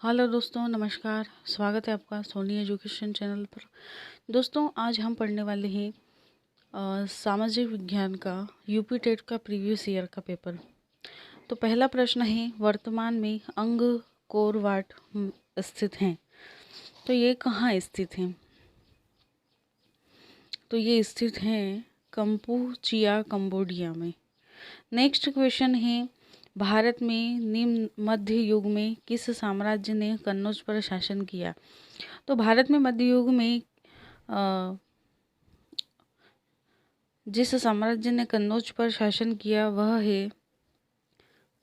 Hello दोस्तों, नमस्कार। स्वागत है आपका सोनी एजुकेशन चैनल पर। दोस्तों, आज हम पढ़ने वाले हैं सामाजिक विज्ञान का यूपी टेट का प्रीवियस ईयर का पेपर। तो पहला प्रश्न है, वर्तमान में अंगकोर वाट स्थित हैं। तो ये कहाँ स्थित हैं? तो ये स्थित हैं कंपुचिया, कंबोडिया में। नेक्स्ट क्वेश्चन है, भारत में निम्न मध्य युग में किस साम्राज्य ने कन्नौज पर शासन किया? तो भारत में मध्य युग में जिस साम्राज्य ने कन्नौज पर शासन किया वह है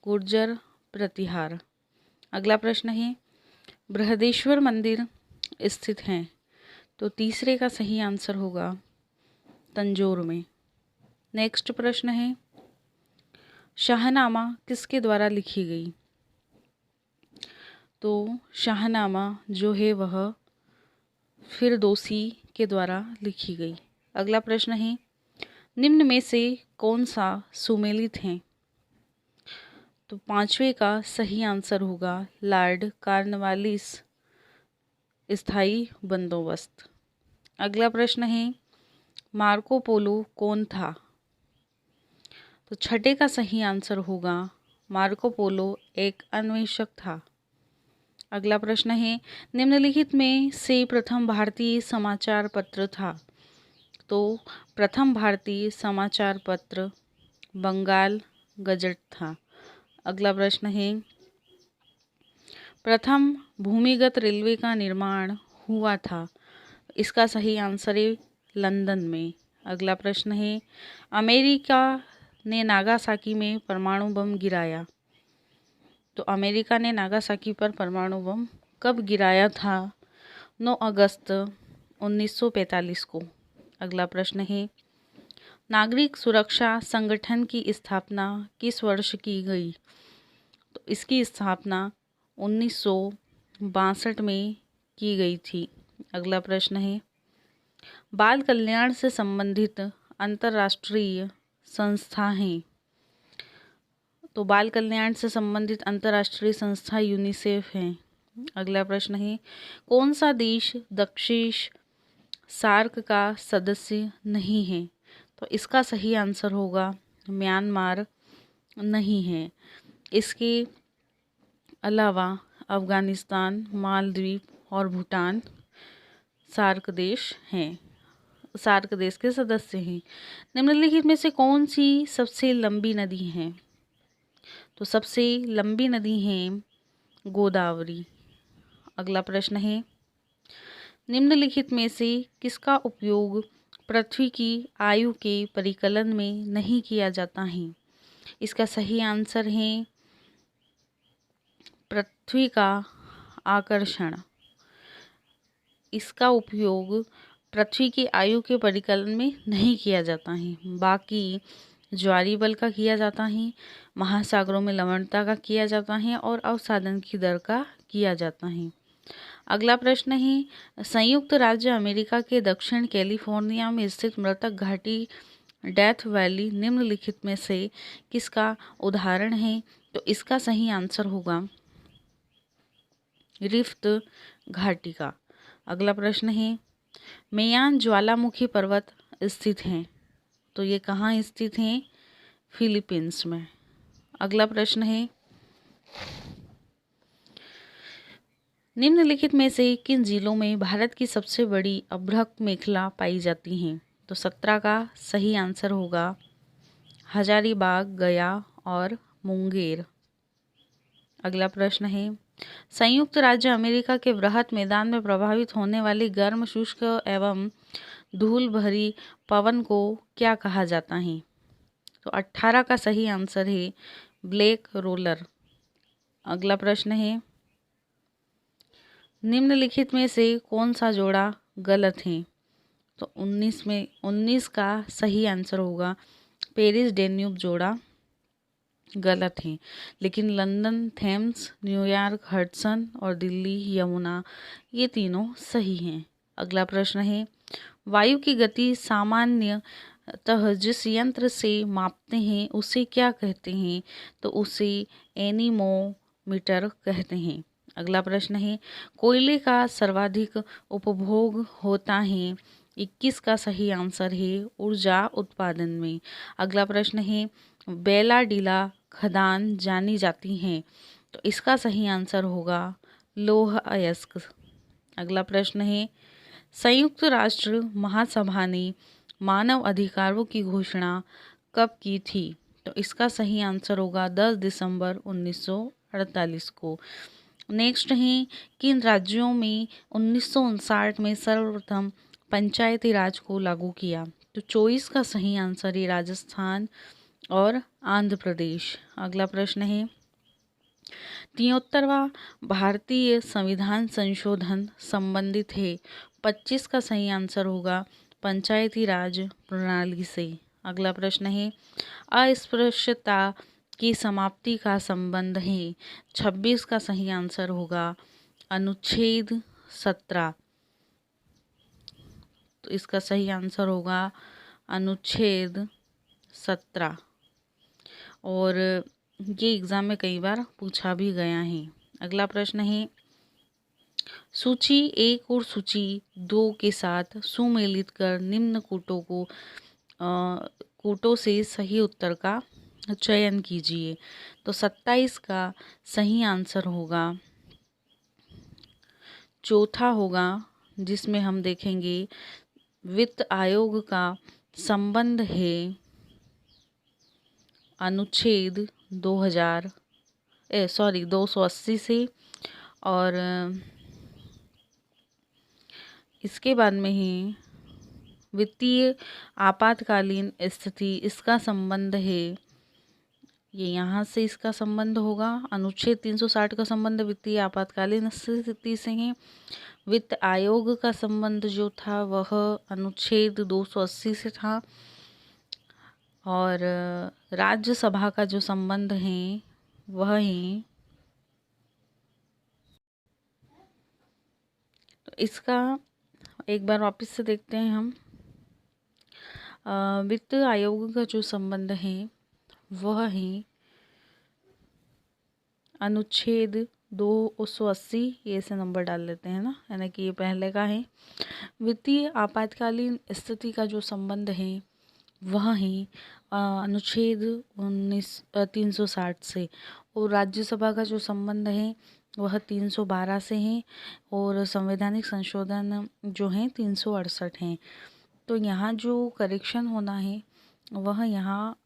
गुर्जर प्रतिहार। अगला प्रश्न है, बृहदेश्वर मंदिर स्थित है। तो तीसरे का सही आंसर होगा तंजौर में। नेक्स्ट प्रश्न है, शाहनामा किसके द्वारा लिखी गई? तो शाहनामा जो है वह फिरदौसी के द्वारा लिखी गई। अगला प्रश्न है, निम्न में से कौन सा सुमेलित है? तो पांचवे का सही आंसर होगा लॉर्ड कॉर्नवालिस स्थायी बंदोबस्त। अगला प्रश्न है, मार्को पोलो कौन था? तो छठे का सही आंसर होगा मार्को पोलो एक अन्वेषक था। अगला प्रश्न है, निम्नलिखित में से प्रथम भारतीय समाचार पत्र था? तो प्रथम भारतीय समाचार पत्र बंगाल गजट था। अगला प्रश्न है, प्रथम भूमिगत रेलवे का निर्माण हुआ था? इसका सही आंसर है लंदन में। अगला प्रश्न है, अमेरिका ने नागासाकी में परमाणु बम गिराया? तो अमेरिका ने नागासाकी पर परमाणु बम कब गिराया था? 9 अगस्त 1945 को। अगला प्रश्न है, नागरिक सुरक्षा संगठन की स्थापना किस वर्ष की गई? तो इसकी स्थापना 1962 में की गई थी। अगला प्रश्न है, बाल कल्याण से संबंधित अंतर्राष्ट्रीय संस्था है? तो बाल कल्याण से संबंधित अंतर्राष्ट्रीय संस्था यूनिसेफ है। अगला प्रश्न है, कौन सा देश दक्षिण सार्क का सदस्य नहीं है? तो इसका सही आंसर होगा म्यांमार नहीं है। इसके अलावा अफगानिस्तान, मालदीव और भूटान सार्क देश हैं, सार्क देश के सदस्य हैं। निम्नलिखित में से कौन सी सबसे लंबी नदी है? तो सबसे लंबी नदी है गोदावरी। अगला प्रश्न है, निम्नलिखित में से किसका उपयोग पृथ्वी की आयु के परिकलन में नहीं किया जाता है? इसका सही आंसर है पृथ्वी का आकर्षण। इसका उपयोग पृथ्वी की आयु के परिकलन में नहीं किया जाता है। बाकी ज्वारीय बल का किया जाता है, महासागरों में लवणता का किया जाता है और अवसादन की दर का किया जाता है। अगला प्रश्न है, संयुक्त राज्य अमेरिका के दक्षिण कैलिफोर्निया में स्थित मृतक घाटी डेथ वैली निम्नलिखित में से किसका उदाहरण है? तो इसका सही आंसर होगा रिफ्ट घाटी का। अगला प्रश्न है, मेयान ज्वालामुखी पर्वत स्थित हैं? तो ये कहाँ स्थित हैं? फिलीपींस में। अगला प्रश्न है, निम्नलिखित में से किन जिलों में भारत की सबसे बड़ी अभ्रक मेखला पाई जाती हैं? तो 17 का सही आंसर होगा हजारीबाग, गया और मुंगेर। अगला प्रश्न है, संयुक्त राज्य अमेरिका के वृहत मैदान में प्रभावित होने वाली गर्म, शुष्क एवं धूल भरी पवन को क्या कहा जाता है? तो 18 का सही आंसर है ब्लैक रोलर। अगला प्रश्न है, निम्नलिखित में से कौन सा जोड़ा गलत है? तो 19 का सही आंसर होगा पेरिस डेन्यूब जोड़ा गलत है। लेकिन लंदन थेम्स, न्यूयॉर्क हडसन और दिल्ली यमुना ये तीनों सही हैं। अगला प्रश्न है, वायु की गति सामान्यतः जिस यंत्र से मापते हैं उसे क्या कहते हैं? तो उसे एनीमोमीटर कहते हैं। अगला प्रश्न है कोयले का सर्वाधिक उपभोग होता है 21 का सही आंसर है ऊर्जा उत्पादन में। अगला प्रश्न है बेला डीला खदान जानी जाती हैं तो इसका सही आंसर होगा लौह अयस्क। अगला प्रश्न है संयुक्त राष्ट्र महासभा ने मानव अधिकारों की घोषणा कब की थी तो इसका सही आंसर होगा 10 दिसंबर 1948 को। नेक्स्ट है किन राज्यों में 1959 में सर्वप्रथम पंचायती राज को लागू किया तो 24 का सही आंसर है राजस्थान और आंध्र प्रदेश। अगला प्रश्न है 73वां भारतीय संविधान संशोधन संबंधित है 25 का सही आंसर होगा पंचायती राज प्रणाली से। अगला प्रश्न है अस्पृश्यता की समाप्ति का संबंध है 26 का सही आंसर होगा अनुच्छेद 17। तो इसका सही आंसर होगा अनुच्छेद 17 और ये एग्ज़ाम में कई बार पूछा भी गया है। अगला प्रश्न है सूची 1 और सूची 2 के साथ सुमेलित कर निम्न कूटों से सही उत्तर का चयन कीजिए तो 27 का सही आंसर होगा चौथा होगा जिसमें हम देखेंगे वित्त आयोग का संबंध है अनुच्छेद 280 से और इसके बाद में ही वित्तीय आपातकालीन स्थिति इसका संबंध है ये यहाँ से इसका संबंध होगा अनुच्छेद 360 का संबंध वित्तीय आपातकालीन स्थिति से है। वित्त आयोग का संबंध जो था वह अनुच्छेद 280 से था और राज्यसभा का जो संबंध है वह है तो इसका एक बार वापस से देखते हैं हम वित्त आयोग का जो संबंध है वह है अनुच्छेद 280 ये से नंबर डाल लेते हैं ना यानी कि ये पहले का है। वित्तीय आपातकालीन स्थिति का जो संबंध है वह है अनुच्छेद 360 से और राज्यसभा का जो संबंध है वह 312 से है और संवैधानिक संशोधन जो है 368 हैं। तो यहाँ जो करेक्शन होना है वह यहाँ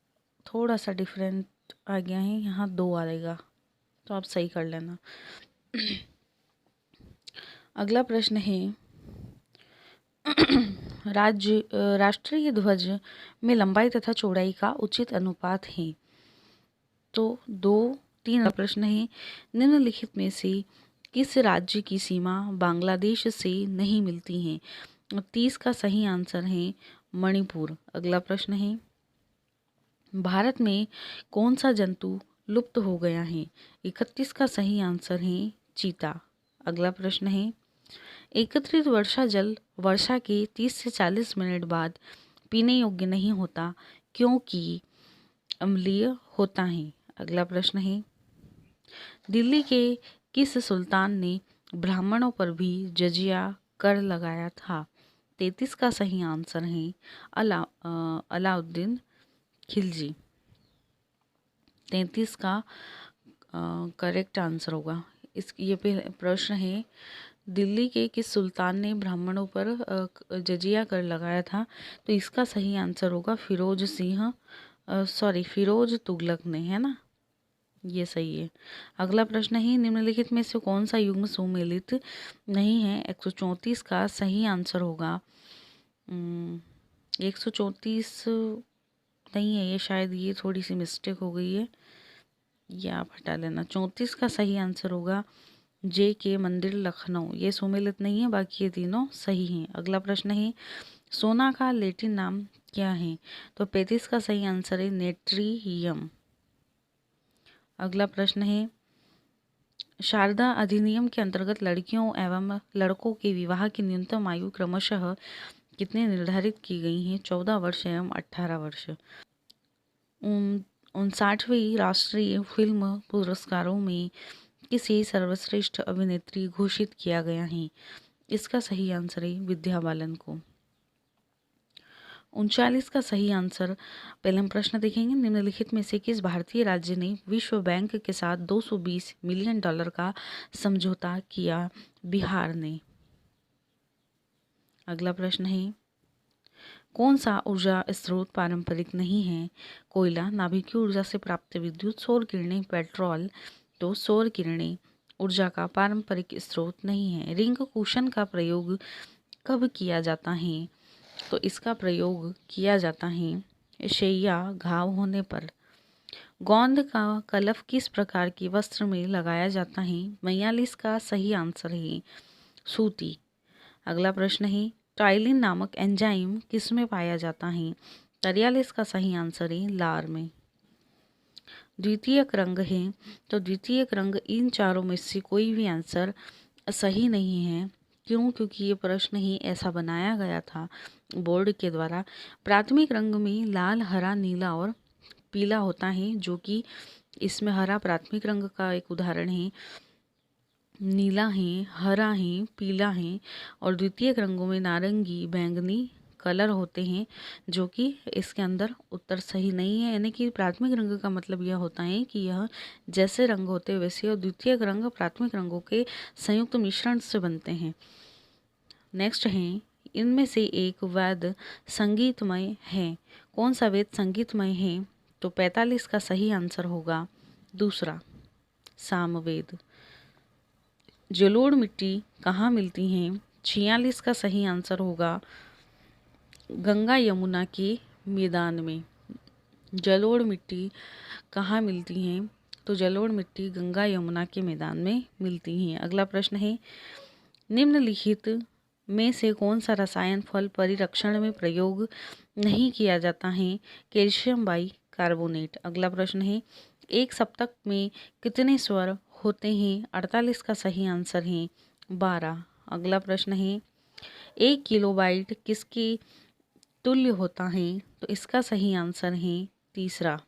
थोड़ा सा डिफरेंट आ गया है यहाँ 2 आएगा तो आप सही कर लेना। अगला प्रश्न है राष्ट्रीय ध्वज में लंबाई तथा चौड़ाई का उचित अनुपात है तो 3 प्रश्न है निम्नलिखित में से किस राज्य की सीमा बांग्लादेश से नहीं मिलती है 30 का सही आंसर है मणिपुर। अगला प्रश्न है भारत में कौन सा जंतु लुप्त हो गया है 31 का सही आंसर है चीता। अगला प्रश्न है एकत्रित वर्षा जल वर्षा के 30 से 40 मिनट बाद पीने योग्य नहीं होता क्योंकि अम्लीय होता है। अगला प्रश्न है दिल्ली के किस सुल्तान ने ब्राह्मणों पर भी जजिया कर लगाया था 33 का सही आंसर है अलाउद्दीन खिलजी। 33 का करेक्ट आंसर होगा। ये प्रश्न है दिल्ली के किस सुल्तान ने ब्राह्मणों पर जजिया कर लगाया था तो इसका सही आंसर होगा फिरोज तुगलक ने है ना ये सही है। अगला प्रश्न है निम्नलिखित में से कौन सा युग्म सुमेलित नहीं है 134 का सही आंसर होगा 134 नहीं है ये शायद ये थोड़ी सी मिस्टेक हो गई है ये आप हटा लेना। 34 का सही आंसर होगा JK मंदिर लखनऊ ये सुमेलित नहीं है बाकी ये तीनों सही हैं। अगला प्रश्न है सोना का लैटिन नाम क्या है तो 35 का सही आंसर है नेट्रियम। अगला प्रश्न है शारदा अधिनियम के अंतर्गत लड़कियों एवं लड़कों के विवाह की न्यूनतम आयु क्रमशः कितने निर्धारित की गई हैं 14 वर्ष एवं 18 वर्ष। 59वीं राष्ट्रीय फिल्म पुरस्कारों में किसे सर्वश्रेष्ठ अभिनेत्री घोषित किया गया है? इसका सही आंसर है विद्या बालन को। 39 का सही आंसर, पहले हम प्रश्न देखेंगे। निम्नलिखित में से किस भारतीय राज्य ने विश्व बैंक के साथ $220 मिलियन का समझौता किया? बिहार ने। अगला प्रश्न है, कौन सा ऊर्जा स्रोत पारंपरिक नहीं है? कोयला, नाभिकीय ऊर्जा से प्राप्त विद्युत, सौर किरणें, पेट्रोल। तो सौर किरणें ऊर्जा का पारंपरिक स्रोत नहीं है। रिंग कुशन का प्रयोग कब किया जाता है? तो इसका प्रयोग किया जाता है शैया घाव होने पर। गोंद का कलफ किस प्रकार के वस्त्र में लगाया जाता है? 42 का सही आंसर है सूती। अगला प्रश्न है, टाइलिन नामक एंजाइम किस में पाया जाता है? 43 का सही आंसर है लार में। द्वितीयक रंग है, तो द्वितीयक रंग इन चारों में से कोई भी आंसर सही नहीं है। क्यों? क्योंकि ये प्रश्न ही ऐसा बनाया गया था बोर्ड के द्वारा। प्राथमिक रंग में लाल, हरा, नीला और पीला होता है, जो कि इसमें हरा प्राथमिक रंग का एक उदाहरण है। नीला है, हरा है, पीला है, और द्वितीयक रंगों में नारंगी, बैंगनी कलर होते हैं, जो कि इसके अंदर उत्तर सही नहीं है। यानी कि प्राथमिक रंग का मतलब यह होता है कि यह जैसे रंग होते हैं वैसे, और द्वितीयक रंग प्राथमिक रंगों के संयुक्त मिश्रण से बनते हैं। नेक्स्ट है, इनमें से एक वेद संगीतमय है। कौन सा वेद संगीतमय है? तो 45 का सही आंसर होगा दूसरा, सामवेद। जलोढ़ मिट्टी कहाँ मिलती है? 46 का सही आंसर होगा गंगा यमुना के मैदान में। जलोढ़ मिट्टी कहाँ मिलती है? तो जलोढ़ मिट्टी गंगा यमुना के मैदान में मिलती हैं। अगला प्रश्न है, निम्नलिखित में से कौन सा रसायन फल परिरक्षण में प्रयोग नहीं किया जाता है? Calcium by carbonate. अगला प्रश्न है, एक सप्तक में कितने स्वर होते हैं? 48 का सही आंसर है 12। अगला प्रश्न है, 1 किलोबाइट किसके तुल्य होता है? तो इसका सही आंसर है तीसरा।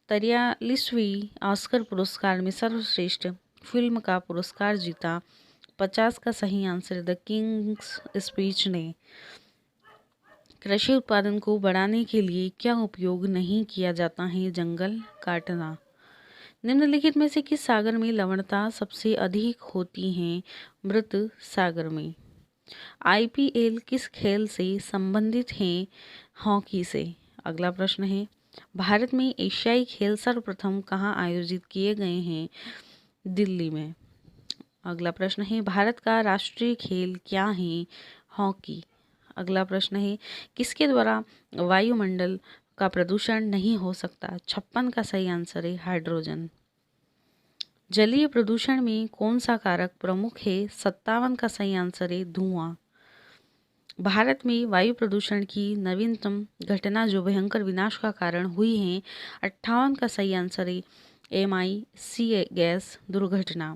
43वीं ऑस्कर पुरस्कार में सर्वश्रेष्ठ फिल्म का पुरस्कार जीता। 50 का सही आंसर द किंग्स स्पीच ने। कृषि उत्पादन को बढ़ाने के लिए क्या उपयोग नहीं किया जाता है? जंगल काटना। निम्नलिखित में से किस सागर में लवणता सबसे अधिक होती है? मृत सागर में। आईपीएल किस खेल से संबंधित है? हॉकी से। अगला प्रश्न है, भारत में एशियाई खेल सर्वप्रथम कहाँ आयोजित किए गए हैं? दिल्ली में। अगला प्रश्न है, भारत का राष्ट्रीय खेल क्या है? हॉकी। अगला प्रश्न है, किसके द्वारा वायुमंडल का प्रदूषण नहीं हो सकता? 56 का सही आंसर है हाइड्रोजन। जलीय प्रदूषण में कौन सा कारक प्रमुख है? 57 का सही आंसर है धुआं। भारत में वायु प्रदूषण की नवीनतम घटना जो भयंकर विनाश का कारण हुई है, 58 का सही आंसर है MIC गैस दुर्घटना।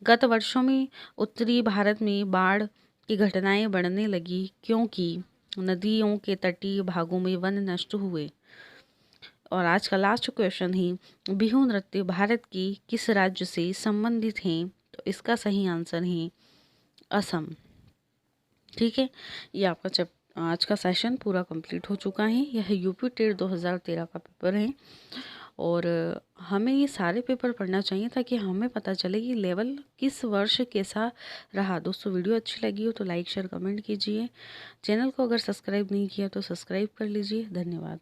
गत वर्षों में उत्तरी भारत में बाढ़ की घटनाएं बढ़ने लगी क्योंकि नदियों के तटीय भागों में वन नष्ट हुए। और आज का लास्ट क्वेश्चन है, बिहू नृत्य भारत के किस राज्य से संबंधित हैं? तो इसका सही आंसर है असम। ठीक है, ये आपका आज का सेशन पूरा कंप्लीट हो चुका है। यह यूपी टेट 2013 का पेपर है और हमें ये सारे पेपर पढ़ना चाहिए ताकि हमें पता चले कि लेवल किस वर्ष कैसा रहा। दोस्तों, वीडियो अच्छी लगी हो तो लाइक शेयर कमेंट कीजिए। चैनल को अगर सब्सक्राइब नहीं किया तो सब्सक्राइब कर लीजिए। धन्यवाद।